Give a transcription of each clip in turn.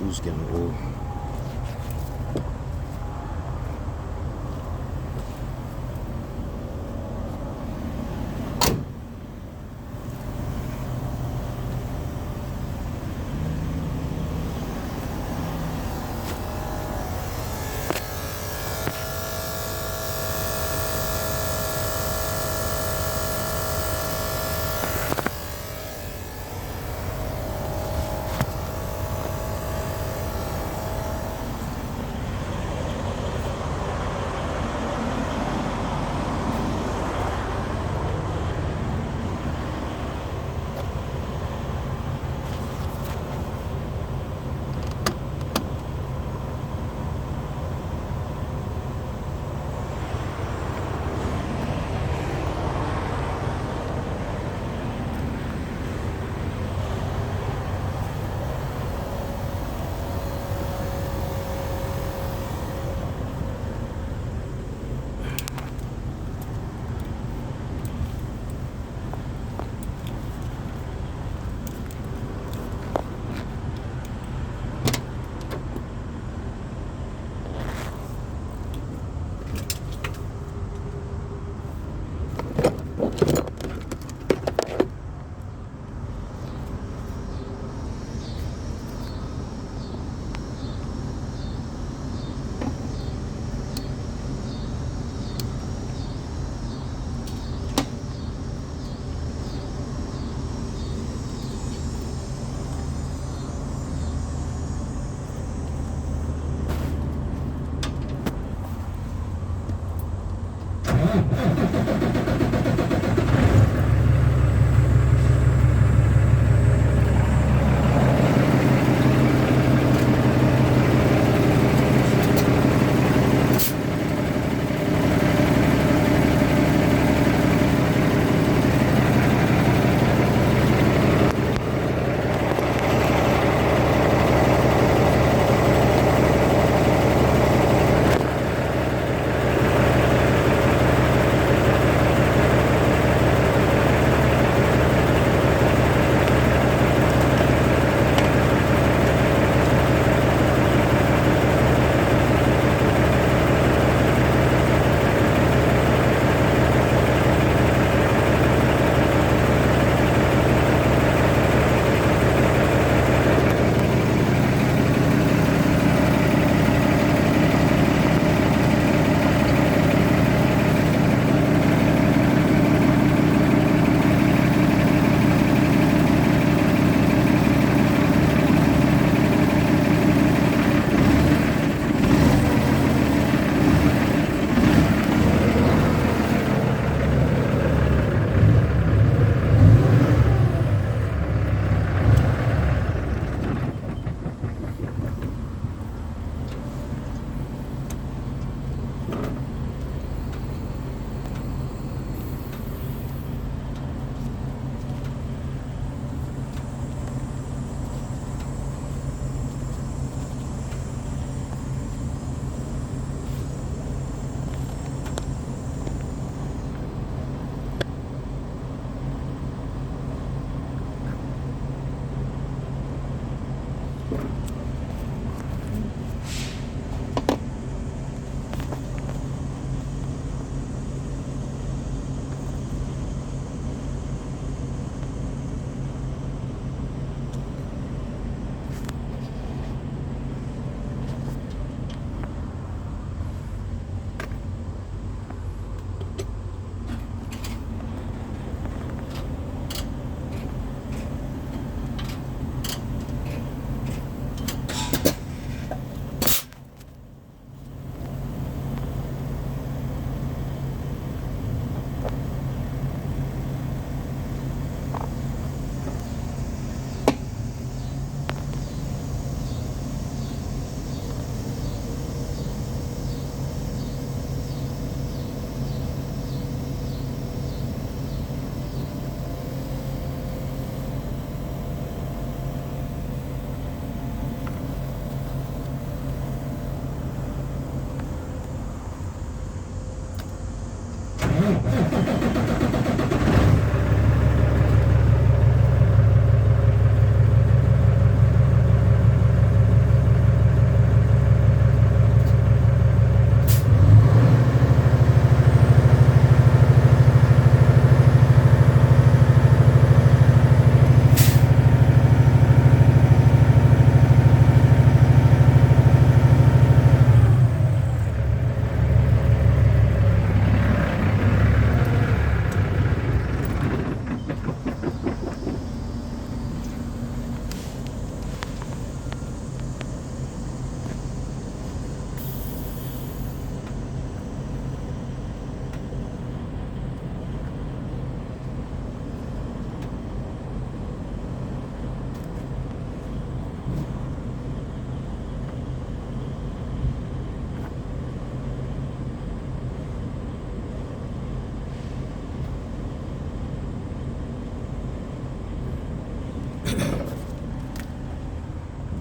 shoes getting old.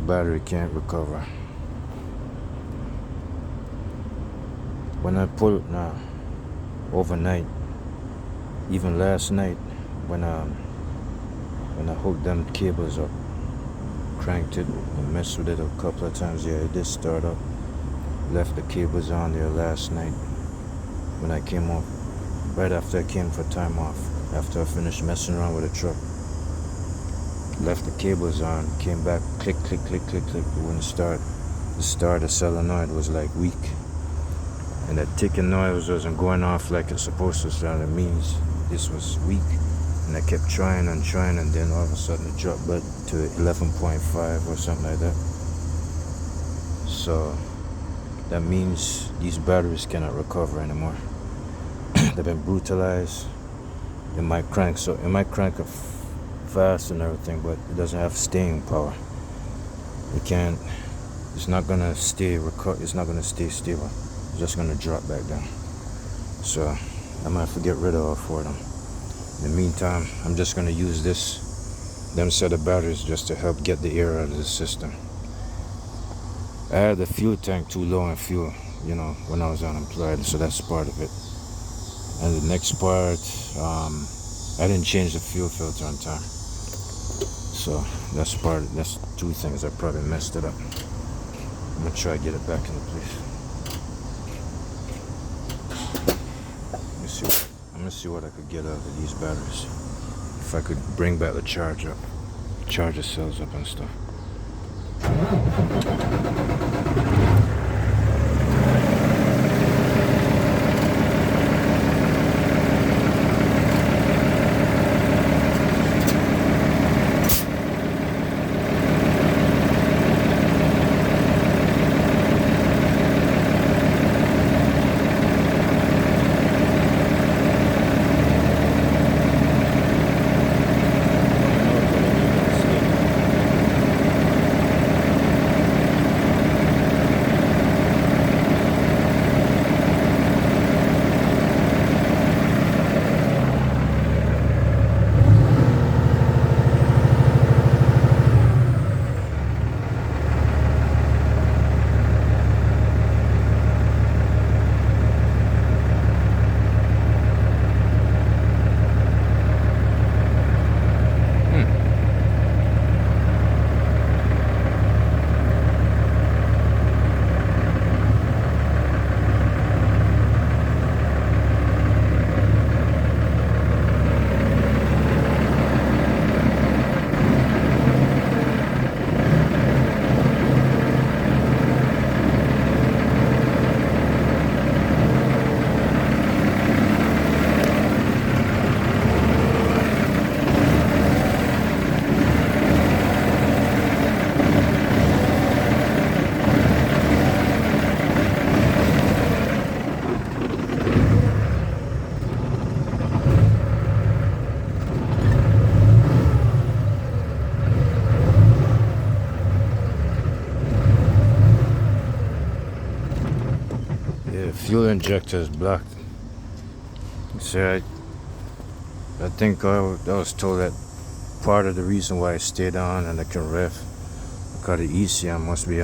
battery can't recover. When I pull it now, overnight, even last night, when I hooked them cables up, cranked it and messed with it a couple of times, yeah, it did start up. Left the cables on there last night when I came off, right after I came for time off, after I finished messing around with the truck. Left the cables on, came back, click, click, click, click, click, it wouldn't start. The solenoid was like weak, and that ticking noise wasn't going off like it's supposed to, so that means this was weak. And I kept trying, and then all of a sudden it dropped back to 11.5 or something like that. So that means these batteries cannot recover anymore. They've been brutalized. It might crank up fast and everything, but it doesn't have staying power. It's not gonna stay stable. It's just gonna drop back down. So I'm gonna have to get rid of all four of them. In the meantime, I'm just gonna use them set of batteries just to help get the air out of the system. I had the fuel tank too low on fuel, when I was unemployed, so that's part of it. And the next part, I didn't change the fuel filter on time. So that's two things that probably messed it up. I'm gonna try to get it back into place. I'm gonna see what I could get out of these batteries. If I could bring back the charger cells up and stuff. Fuel injector is blocked. See, I think I was told that part of the reason why it stayed on and it can rev, because the ECM must be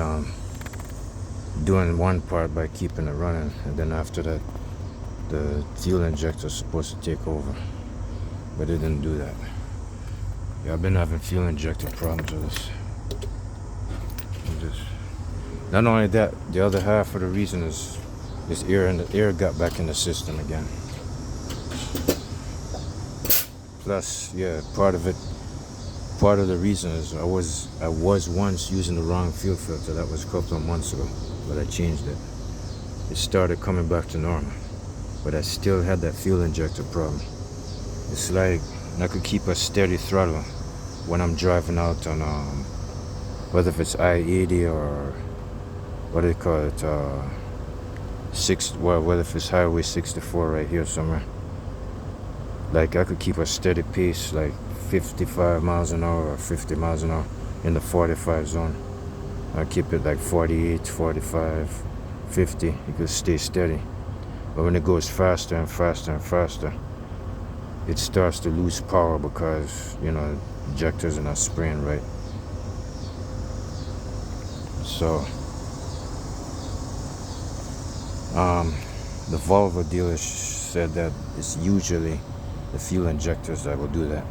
doing one part by keeping it running, and then after that the fuel injector is supposed to take over, but it didn't do that. Yeah, I've been having fuel injector problems with this. Not only that, the other half of the reason is this air got back in the system again. Plus, yeah, part of the reason is I was once using the wrong fuel filter. That was a couple of months ago, but I changed it. It started coming back to normal, but I still had that fuel injector problem. It's like I could keep a steady throttle when I'm driving out on whether if it's I-80 or what do they call it, whether if it's Highway 64 right here somewhere. Like I could keep a steady pace, like 55 miles an hour or 50 miles an hour in the 45 zone. I keep it like 48, 45, 50. It could stay steady. But when it goes faster and faster and faster, it starts to lose power because, injectors are not spraying right. So the Volvo dealer said that it's usually the fuel injectors that will do that.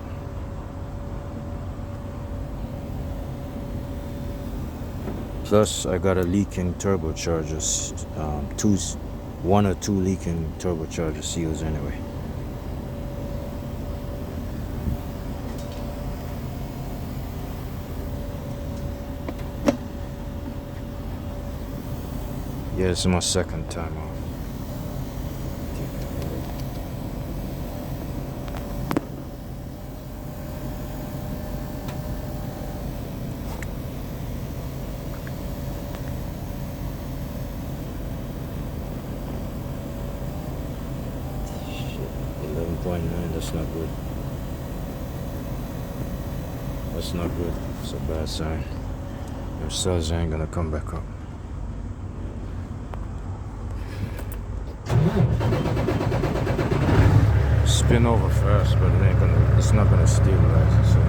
Plus, I got a leaking turbocharger, one or two leaking turbocharger seals anyway. Yeah, this is my second time off. Shit, 11.9, that's not good. That's not good. It's a bad sign. Your cells ain't gonna come back up. Spin over fast, but it's not gonna stabilize. So.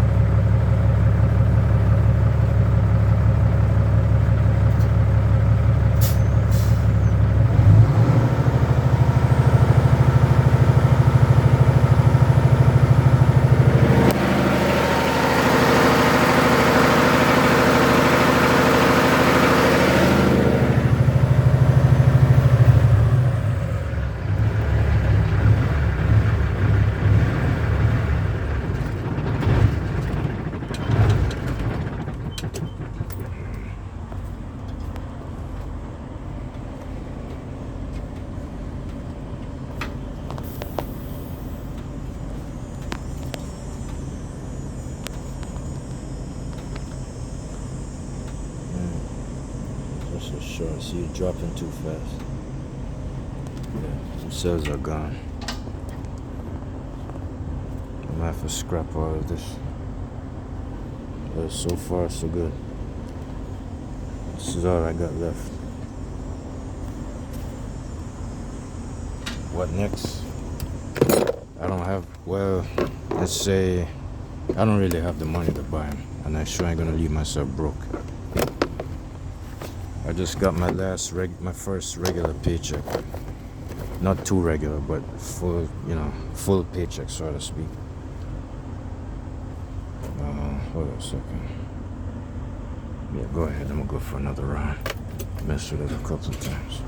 So sure, see you dropping too fast. Yeah, some cells are gone. I'm gonna have to scrap all of this. But so far, so good. This is all I got left. What next? I don't have, well, let's say, I don't really have the money to buy them. And I sure ain't gonna leave myself broke. I just got my first regular paycheck. Not too regular, but full, full paycheck, so to speak. Hold on a second. Yeah, go ahead. I'm gonna go for another round. Messed with it a couple of times.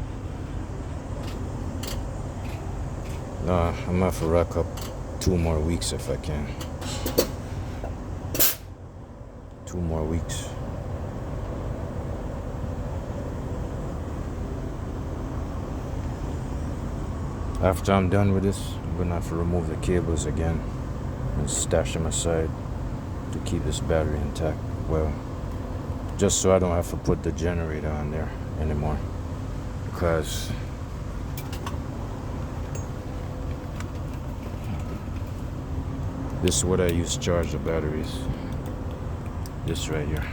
I'm gonna have to rack up 2 more weeks if I can. 2 more weeks. After I'm done with this, I'm gonna have to remove the cables again and stash them aside to keep this battery intact. Well, just so I don't have to put the generator on there anymore, because this is what I use to charge the batteries. This right here.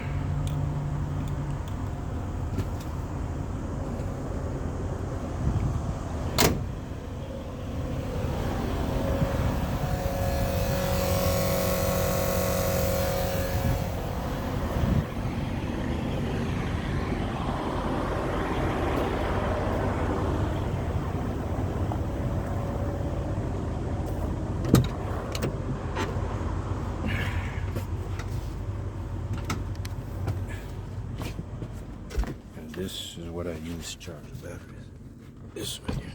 This is what I use to charge the batteries. This right here.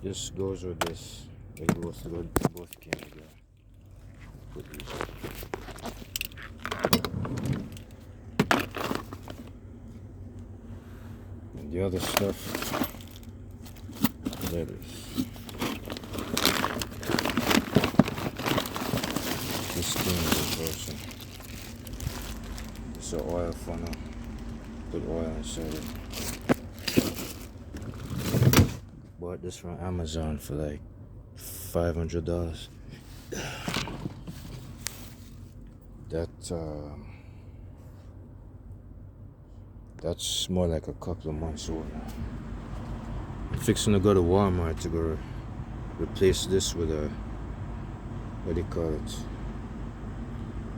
This goes with this. They both came together. Put these. And the other stuff. Letters. This thing is reversing. It's an oil funnel. Put oil inside it. Bought this from Amazon for like $500. That's more like a couple of months old now. I'm fixing to go to Walmart to go replace this with a, what do you call it?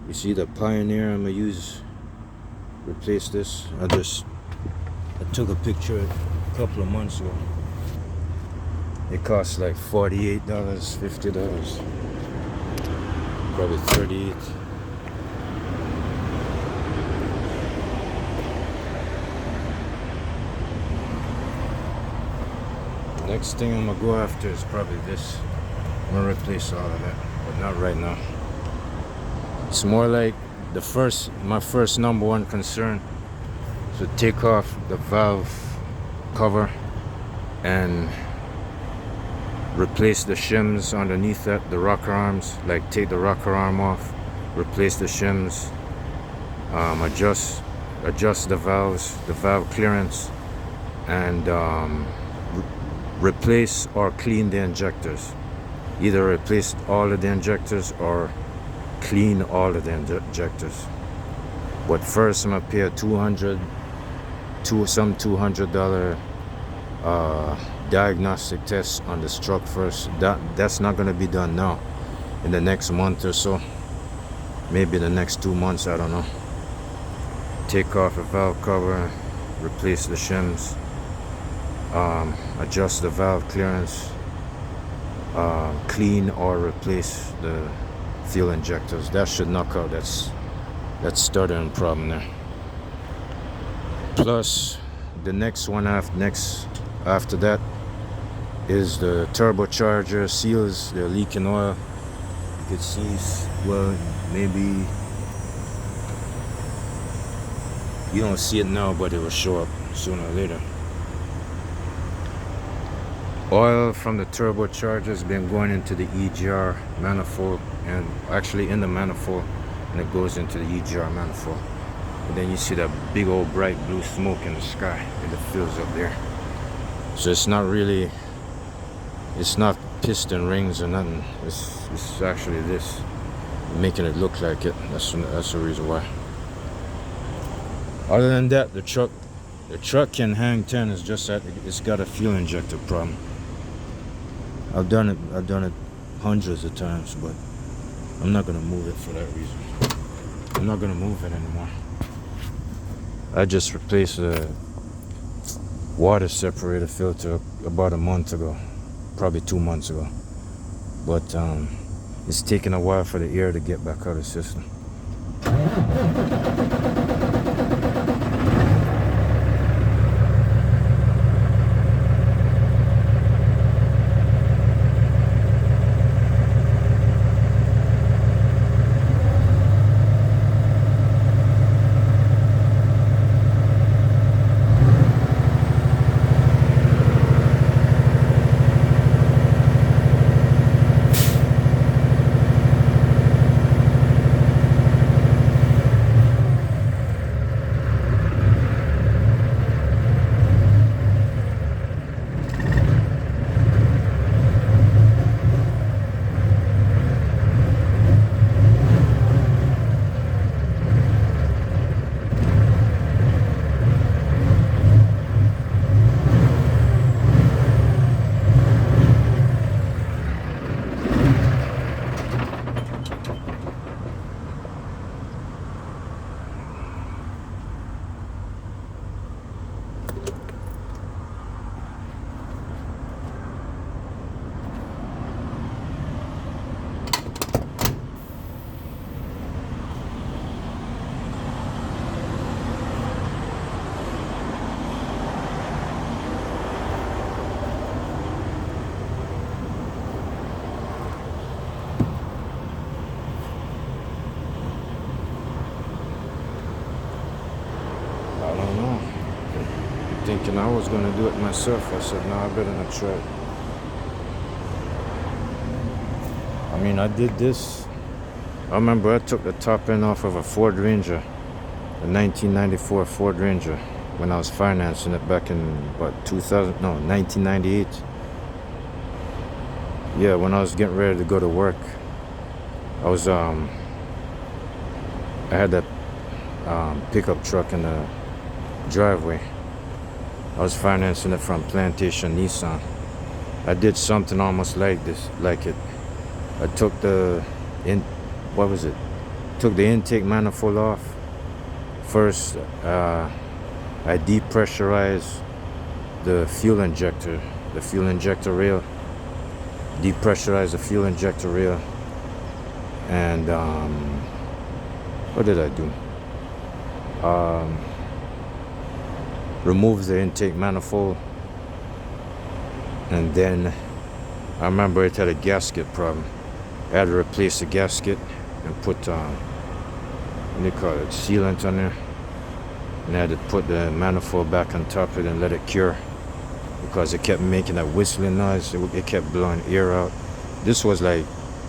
You see the Pioneer I'm gonna use, replace this. I took a picture a couple of months ago. It costs like $48, $50, probably $38. Next thing I'm gonna go after is probably this. I'm gonna replace all of that, but not right now. It's more like my first number one concern is to take off the valve cover and replace the shims underneath that, the rocker arms, like take the rocker arm off, replace the shims, adjust the valves, the valve clearance, and replace or clean the injectors. Either replace all of the injectors or clean all of the injectors. But first I'm gonna pay a $200 diagnostic test on this truck first. That's not gonna be done now. In the next month or so, maybe the next 2 months, I don't know. Take off a valve cover, replace the shims, adjust the valve clearance, clean or replace the fuel injectors. That should knock out that stuttering problem there. Plus, the next one after that is the turbocharger seals. They're leaking oil. You could see, well, maybe you don't see it now, but it will show up sooner or later. Oil from the turbocharger has been going into the EGR manifold, and actually in the manifold, and it goes into the EGR manifold. And then you see that big old bright blue smoke in the sky, and it fills up there. So it's not piston rings or nothing. It's actually this, making it look like it. That's the reason why. Other than that, the truck can hang 10. It's just that it's got a fuel injector problem. I've done it hundreds of times, but I'm not gonna move it for that reason. I'm not gonna move it anymore. I just replaced the water separator filter about a month ago, probably 2 months ago. But it's taking a while for the air to get back out of the system. Thinking I was gonna do it myself. I said, no, I better not try it. I mean, I did this. I remember I took the top end off of a Ford Ranger, a 1994 Ford Ranger, when I was financing it back in, what, 1998. Yeah, when I was getting ready to go to work, I had that pickup truck in the driveway. I was financing it from Plantation Nissan. I did something almost like this, like it. I took the took the intake manifold off. First, I depressurized the fuel injector rail. Depressurized the fuel injector rail. And what did I do? Removed the intake manifold. And then I remember it had a gasket problem. I had to replace the gasket and put what do you call it, sealant on there. And I had to put the manifold back on top of it and let it cure, because it kept making that whistling noise. It kept blowing air out. This was like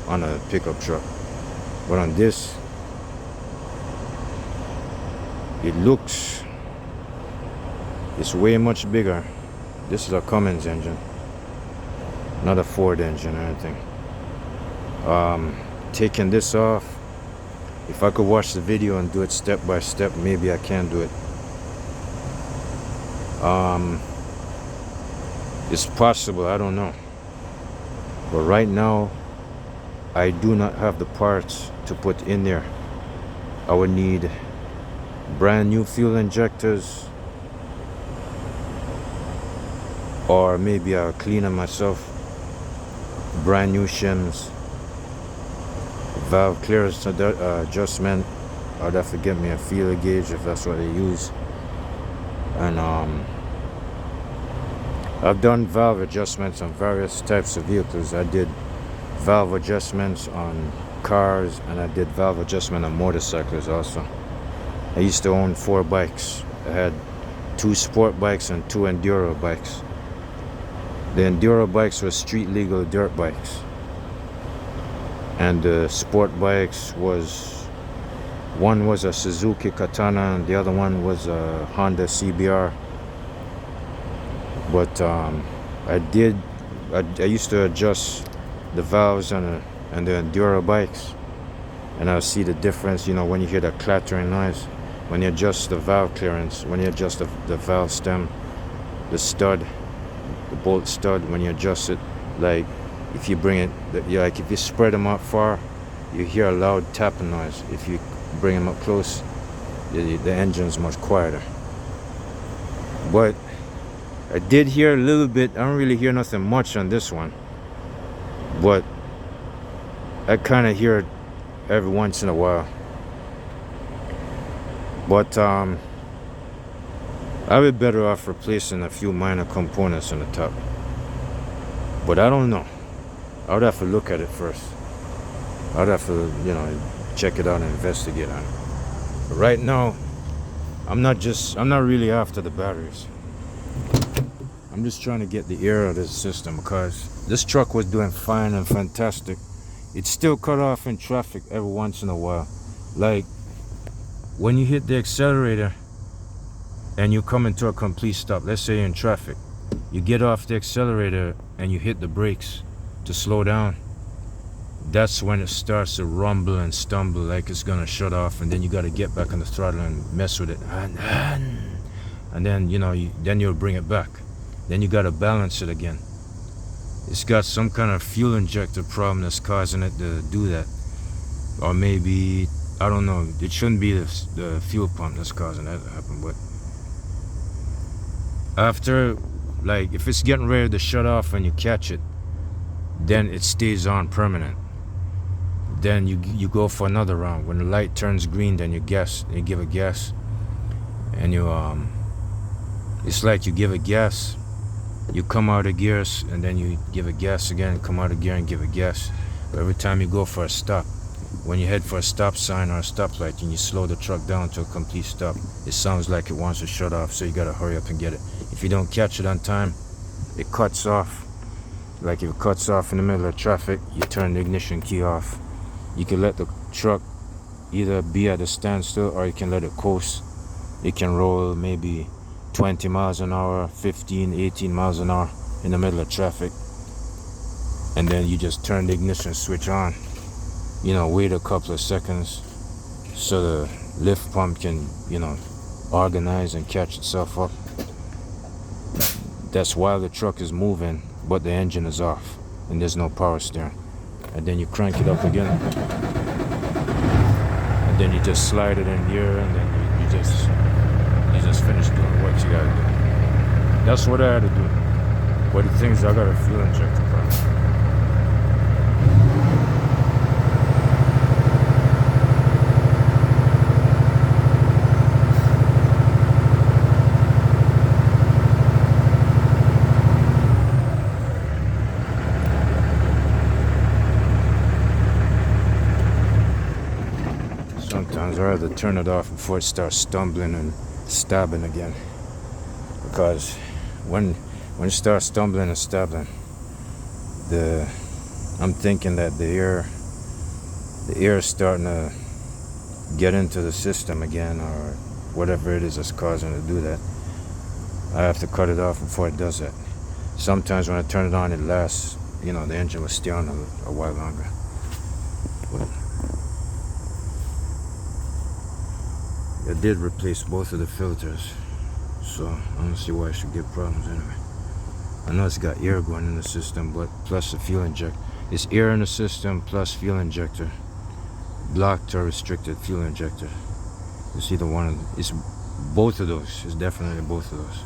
on a pickup truck, but on this, it's way much bigger. This is a Cummins engine, not a Ford engine or anything. Taking this off, if I could watch the video and do it step by step, maybe I can do it. It's possible, I don't know. But right now, I do not have the parts to put in there. I would need brand new fuel injectors, or maybe I'll clean them myself. Brand new shims, valve clearance adjustment. I'd have to get me a feeler gauge if that's what they use. And I've done valve adjustments on various types of vehicles. I did valve adjustments on cars, and I did valve adjustment on motorcycles also. I used to own 4 bikes. I had 2 sport bikes and 2 enduro bikes. The enduro bikes were street legal dirt bikes, and the sport bikes one was a Suzuki Katana and the other one was a Honda CBR. But I used to adjust the valves on the enduro bikes, and I'll see the difference, when you hear that clattering noise, when you adjust the valve clearance, when you adjust the valve stem, the stud, the bolt stud, when you adjust it, like if you bring it, like if you spread them out far, you hear a loud tapping noise. If you bring them up close, the engine's much quieter. But I did hear a little bit. I don't really hear nothing much on this one, but I kind of hear it every once in a while. But I would be better off replacing a few minor components on the top. But I don't know. I would have to look at it first. I would have to, check it out and investigate on it. But right now, I'm not really after the batteries. I'm just trying to get the air out of the system, because this truck was doing fine and fantastic. It's still cut off in traffic every once in a while. Like when you hit the accelerator and you come into a complete stop, let's say you're in traffic, you get off the accelerator and you hit the brakes to slow down. That's when it starts to rumble and stumble like it's gonna shut off, and then you gotta get back on the throttle and mess with it, and then then you'll bring it back. Then you gotta balance it again. It's got some kind of fuel injector problem that's causing it to do that, or maybe, I don't know. It shouldn't be the fuel pump that's causing that to happen. But after, like, if it's getting ready to shut off and you catch it, then it stays on permanent. Then you go for another round. When the light turns green, then you give it gas, and it's like you give it gas, you come out of gears, and then you give it gas again, come out of gear and give it gas. But every time you go for a stop, when you head for a stop sign or a stoplight and you slow the truck down to a complete stop, it sounds like it wants to shut off, so you gotta hurry up and get it. If you don't catch it on time, it cuts off. Like if it cuts off in the middle of traffic, you turn the ignition key off. You can let the truck either be at a standstill, or you can let it coast. It can roll maybe 20 miles an hour, 15, 18 miles an hour in the middle of traffic. And then you just turn the ignition switch on. Wait a couple of seconds so the lift pump can, organize and catch itself up. That's while the truck is moving, but the engine is off and there's no power steering. And then you crank it up again. And then you just slide it in gear, and then you just finish doing what you gotta do. That's what I had to do. But the thing is, I got a fuel injector problem. Sometimes I rather turn it off before it starts stumbling and stabbing again. Because when it starts stumbling and stabbing, I'm thinking that the air is starting to get into the system again, or whatever it is that's causing it to do that. I have to cut it off before it does that. Sometimes when I turn it on, it lasts. The engine will stay on a while longer. But I did replace both of the filters, so I don't see why I should get problems anyway. I know it's got air going in the system, but plus the fuel injector. It's air in the system plus fuel injector. Blocked or restricted fuel injector. It's either one of them. It's both of those. It's definitely both of those.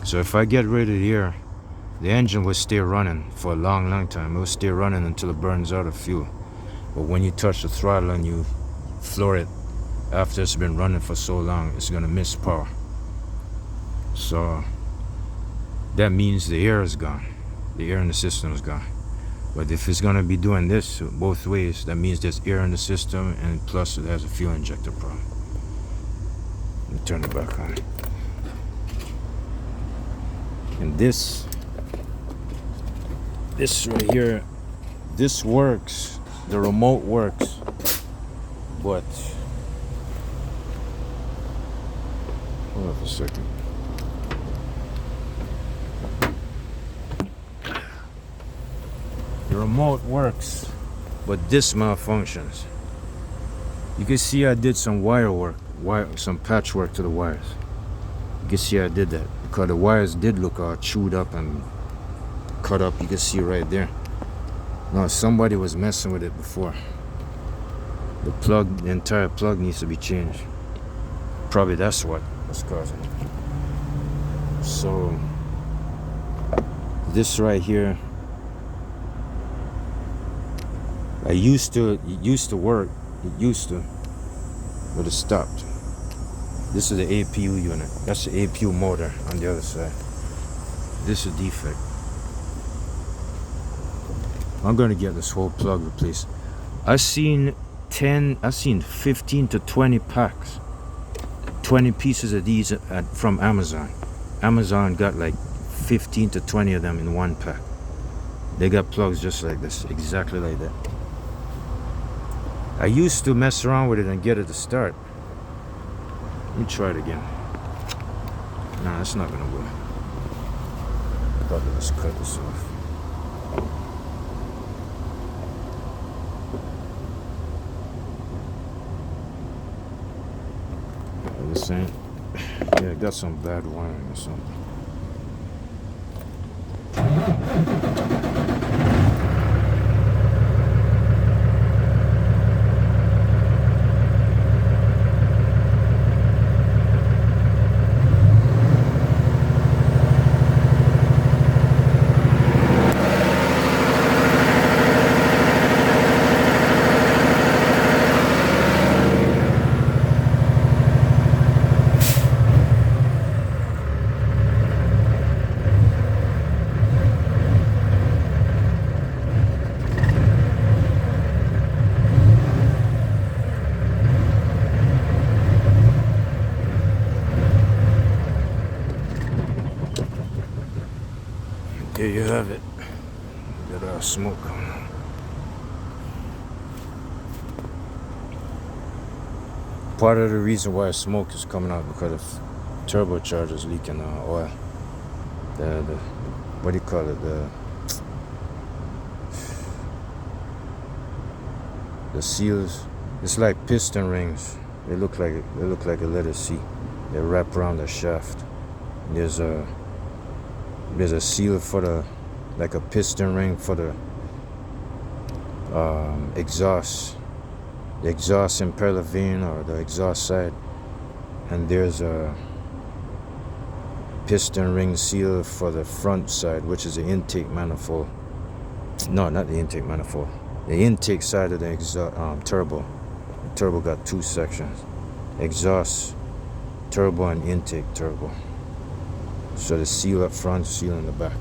So if I get rid of the air, the engine will stay running for a long, long time. It will stay running until it burns out of fuel. But when you touch the throttle and you floor it, after it's been running for so long, it's gonna miss power. So that means the air is gone. The air in the system is gone. But if it's gonna be doing this both ways, that means there's air in the system, and plus it has a fuel injector problem. Let me turn it back on. And this right here, this works. The remote works, but hold on for a second. The remote works, but this malfunctions. You can see I did some some patchwork to the wires. You can see I did that because the wires did look all chewed up and cut up. You can see right there. No, somebody was messing with it before. The entire plug needs to be changed. Probably that's what's causing it. So this right here, it used to work, but it stopped. This is the APU unit. That's the APU motor on the other side. This is a defect. I'm gonna get this whole plug replaced. I've seen 15 to 20 packs, 20 pieces of these from Amazon. Amazon got like 15 to 20 of them in one pack. They got plugs just like this, exactly like that. I used to mess around with it and get it to start. Let me try it again. Nah, that's not gonna work. Probably just cut this off. This ain't. Yeah, got some bad wiring or something. There you have it. Got our smoke coming out. Part of the reason why smoke is coming out because of turbochargers leaking oil. The what do you call it? The seals. It's like piston rings. They look like a letter C. They wrap around the shaft. There's a seal for the, like a piston ring for the exhaust, the exhaust impeller vane or the exhaust side, and there's a piston ring seal for the front side, which is the intake manifold. No, not the intake manifold. The intake side of the exhaust turbo. The turbo got two sections: exhaust turbo and intake turbo. So the seal up front, seal in the back.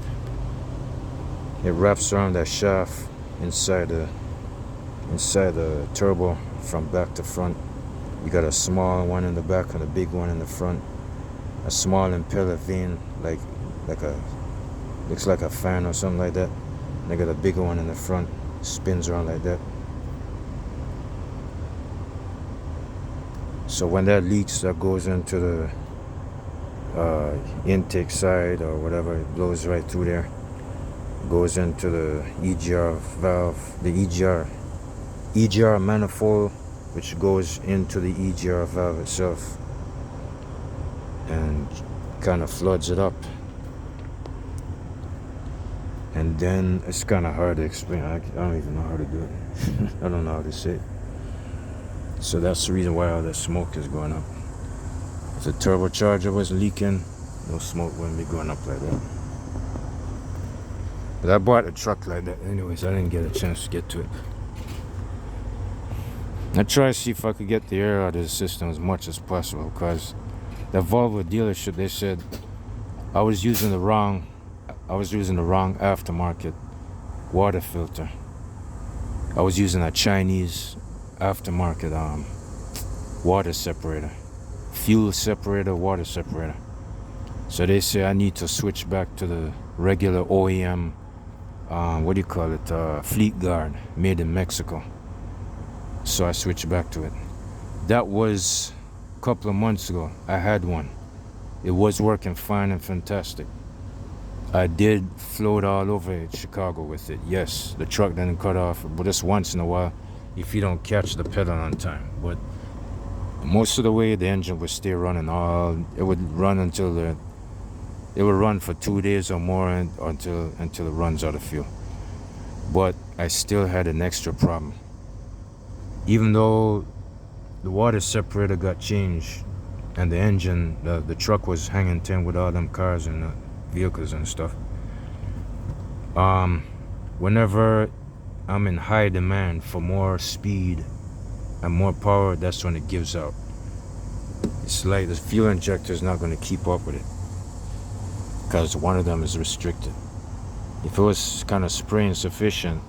It wraps around that shaft inside the turbo from back to front. You got a small one in the back and a big one in the front. A small impeller vane, like a, looks like a fan or something like that. And they got a bigger one in the front, spins around like that. So when that leaks, that goes into the intake side or whatever, it blows right through there. Goes into the EGR valve, the EGR manifold, which goes into the EGR valve itself and kind of floods it up. And then it's kind of hard to explain. I don't even know how to do it. I don't know how to say it. So that's the reason why all that smoke is going up. If the turbocharger was leaking, no smoke wouldn't be going up like that. But I bought a truck like that anyways. I didn't get a chance to get to it. I tried to see if I could get the air out of the system as much as possible, because the Volvo dealership, they said I was using the wrong aftermarket water filter. I was using a Chinese aftermarket water separator, fuel separator, water separator. So they say I need to switch back to the regular OEM, Fleet Guard, made in Mexico. So I switched back to it. That was a couple of months ago. I had one. It was working fine and fantastic. I did float all over Chicago with it. Yes, the truck didn't cut off, but just once in a while if you don't catch the pedal on time. But most of the way the engine would stay running. It would run until it would run for 2 days or more until it runs out of fuel. But I still had an extra problem. Even though the water separator got changed and the engine, the truck was hanging 10 with all them cars and vehicles and stuff. Whenever I'm in high demand for more speed and more power, that's when it gives out. It's like the fuel injector is not going to keep up with it, because one of them is restricted. If it was kind of spraying sufficient,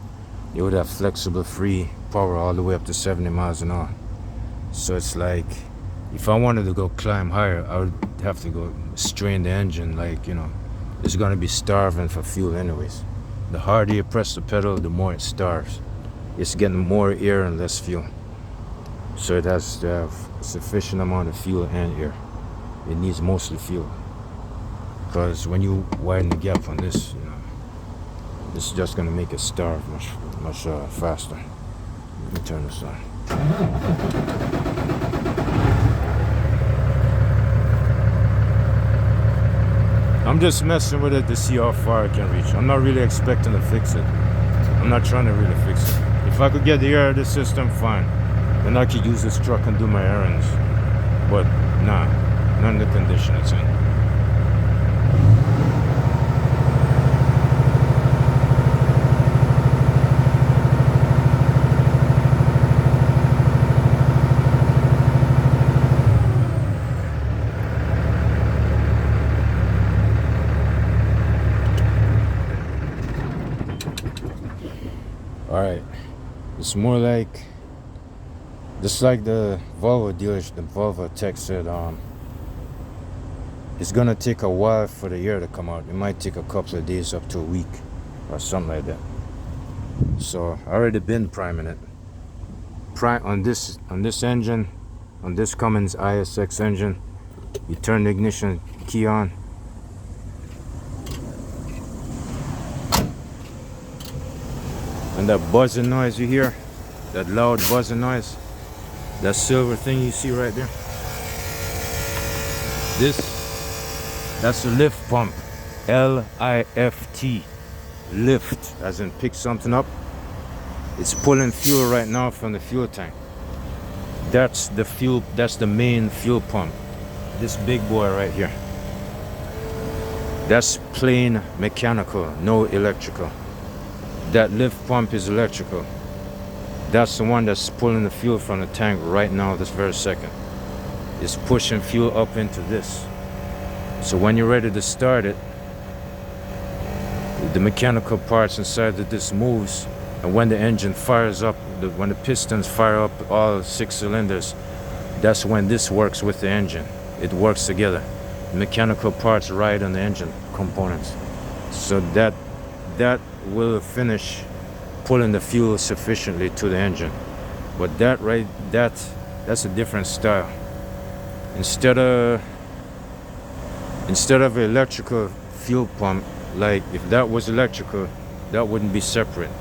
it would have flexible free power all the way up to 70 miles an hour. So it's like, if I wanted to go climb higher, I would have to go strain the engine, like, it's going to be starving for fuel anyways. The harder you press the pedal, the more it starves. It's getting more air and less fuel. So it has to have a sufficient amount of fuel and air. It needs mostly fuel, because when you widen the gap on this, it's just going to make it starve much faster. Let me turn this on. I'm just messing with it to see how far it can reach. I'm not really expecting to fix it. I'm not trying to really fix it. If I could get the air out of the system, fine. Then I could use this truck and do my errands. But nah, not in the condition it's in. Alright, it's more like, just like the Volvo dealership, the Volvo tech said, it's gonna take a while for the air to come out. It might take a couple of days up to a week or something like that. So I already been priming it. On this engine, on this Cummins ISX engine, you turn the ignition key on. And that buzzing noise you hear, that loud buzzing noise, that silver thing you see right there, this That's a lift pump. L-I-F-T. Lift, as in pick something up. It's pulling fuel right now from the fuel tank. That's the fuel, that's the main fuel pump. This big boy right here. That's plain mechanical, no electrical. That lift pump is electrical. That's the one that's pulling the fuel from the tank right now, this very second. It's pushing fuel up into this. So when you're ready to start it, the mechanical parts inside of this moves, and when the engine fires up, when the pistons fire up all 6 cylinders, that's when this works with the engine. It works together. The mechanical parts ride on the engine components. So that will finish pulling the fuel sufficiently to the engine. But that's a different style. Instead of electrical fuel pump, like if that was electrical, that wouldn't be separate.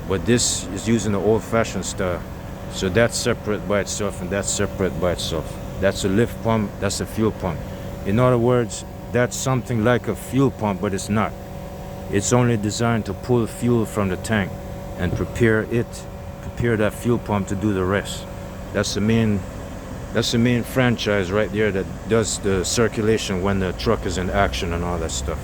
But this is using the old-fashioned style. So that's separate by itself and that's separate by itself. That's a lift pump, that's a fuel pump. In other words, that's something like a fuel pump, but it's not. It's only designed to pull fuel from the tank and prepare that fuel pump to do the rest. That's the main franchise right there that does the circulation when the truck is in action and all that stuff.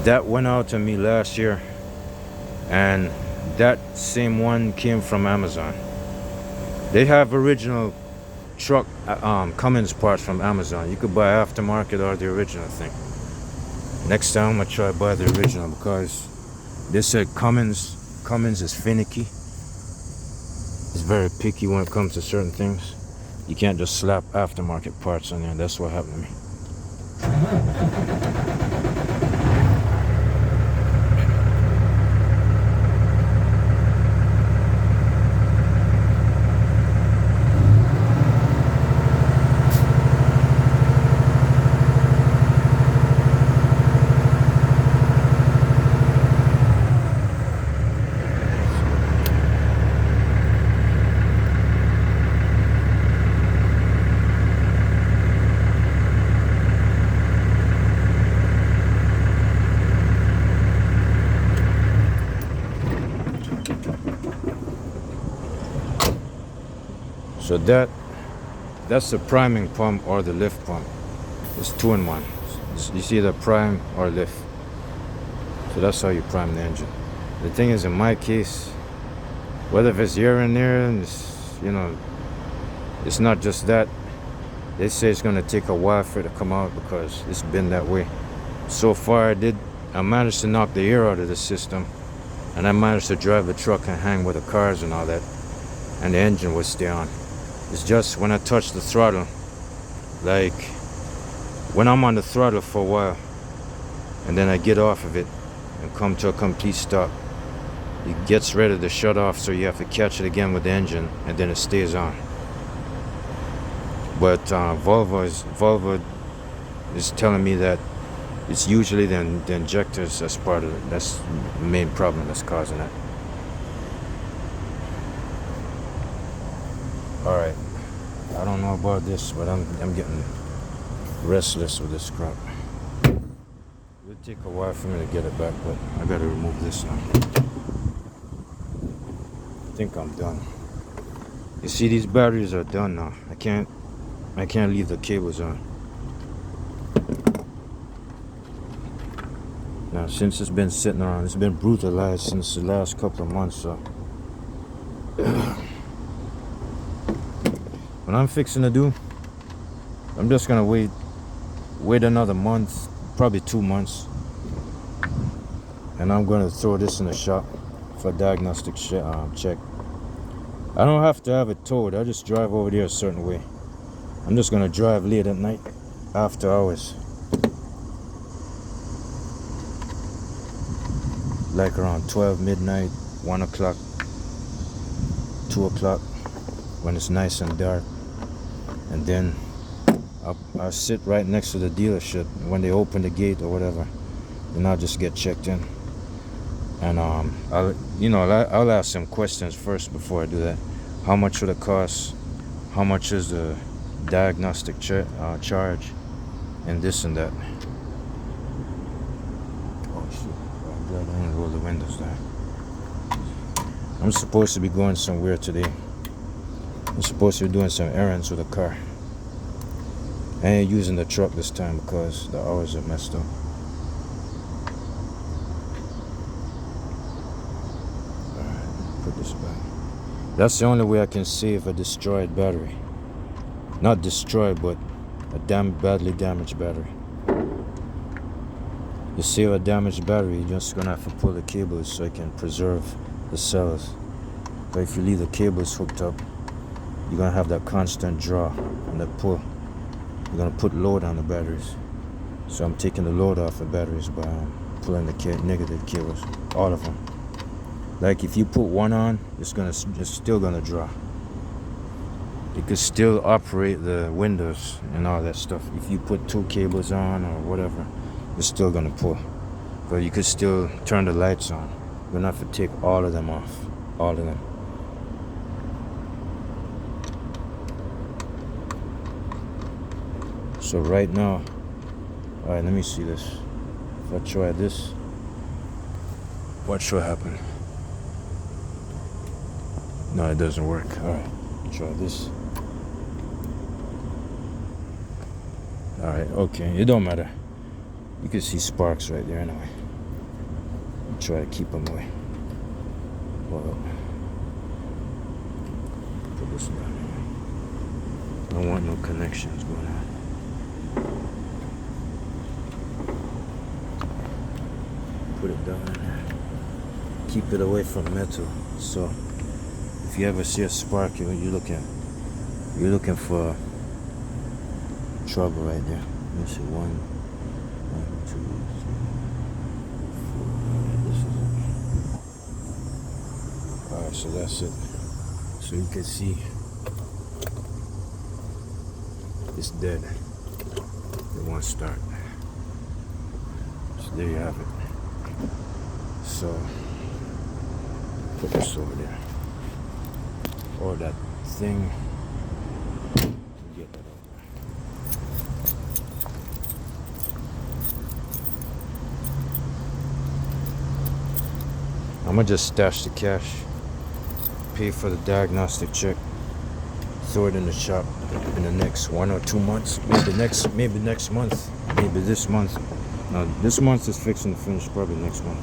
That went out to me last year, and that same one came from Amazon. They have original truck Cummins parts from Amazon. You could buy aftermarket or the original thing. Next time I'm gonna try to buy the original, because they said Cummins is finicky. It's very picky when it comes to certain things. You can't just slap aftermarket parts on there. That's what happened to me. So that's the priming pump or the lift pump. It's 2-in-1. You see the prime or lift. So that's how you prime the engine. The thing is, in my case, whether if it's here and there, and it's not just that. They say it's gonna take a while for it to come out because it's been that way. So far I managed to knock the air out of the system, and I managed to drive the truck and hang with the cars and all that, and the engine would stay on. It's just when I touch the throttle, like when I'm on the throttle for a while and then I get off of it and come to a complete stop, it gets ready to shut off, so you have to catch it again with the engine and then it stays on. But Volvo is telling me that it's usually the injectors that's part of it. That's the main problem that's causing that. All right, I don't know about this, but I'm getting restless with this crap. It'll take a while for me to get it back, but I gotta remove this now. I think I'm done. You see, these batteries are done now. I can't leave the cables on. Now, since it's been sitting around, it's been brutalized since the last couple of months, so what I'm fixing to do, I'm just gonna wait another month, probably 2 months, and I'm gonna throw this in the shop for diagnostic check. I don't have to have it towed. I just drive over there a certain way. I'm just gonna drive late at night, after hours, like around 12 midnight, 1 o'clock, 2 o'clock, when it's nice and dark. And then I'll sit right next to the dealership. When they open the gate or whatever, then I'll just get checked in. And I'll ask some questions first before I do that. How much would it cost? How much is the diagnostic charge and this and that. Oh shit, I'm glad I didn't roll the windows down. I'm supposed to be going somewhere today. I'm supposed to be doing some errands with a car. I ain't using the truck this time because the hours are messed up. Alright, put this back. That's the only way I can save a destroyed battery. Not destroyed, but a badly damaged battery. To save a damaged battery, you're just gonna have to pull the cables so it can preserve the cells. But if you leave the cables hooked up, you're gonna have that constant draw and that pull. You're gonna put load on the batteries. So I'm taking the load off the batteries by pulling the negative cables, all of them. Like if you put one on, it's still gonna draw. You could still operate the windows and all that stuff. If you put 2 cables on or whatever, it's still gonna pull. But you could still turn the lights on. You're gonna have to take all of them off, all of them. So right now, all right, let me see this. If I try this, watch what happens. No, it doesn't work. All right, try this. All right, okay, it don't matter. You can see sparks right there anyway. Try to keep them away. Hold up. Put this down here. I don't want no connections going on. Put it down there. Keep it away from metal. So if you ever see a spark, you're looking for trouble right there. Let me see, 1, 2, 3, 4. This is it. Alright, so that's it. So you can see it's dead. It won't start. So there you have it. So put this over there. Or that thing. Get that over. I'm gonna just stash the cash, pay for the diagnostic check, throw it in the shop in the next 1 or 2 months, maybe next month, maybe this month. Now this month is fixing to finish, probably next month.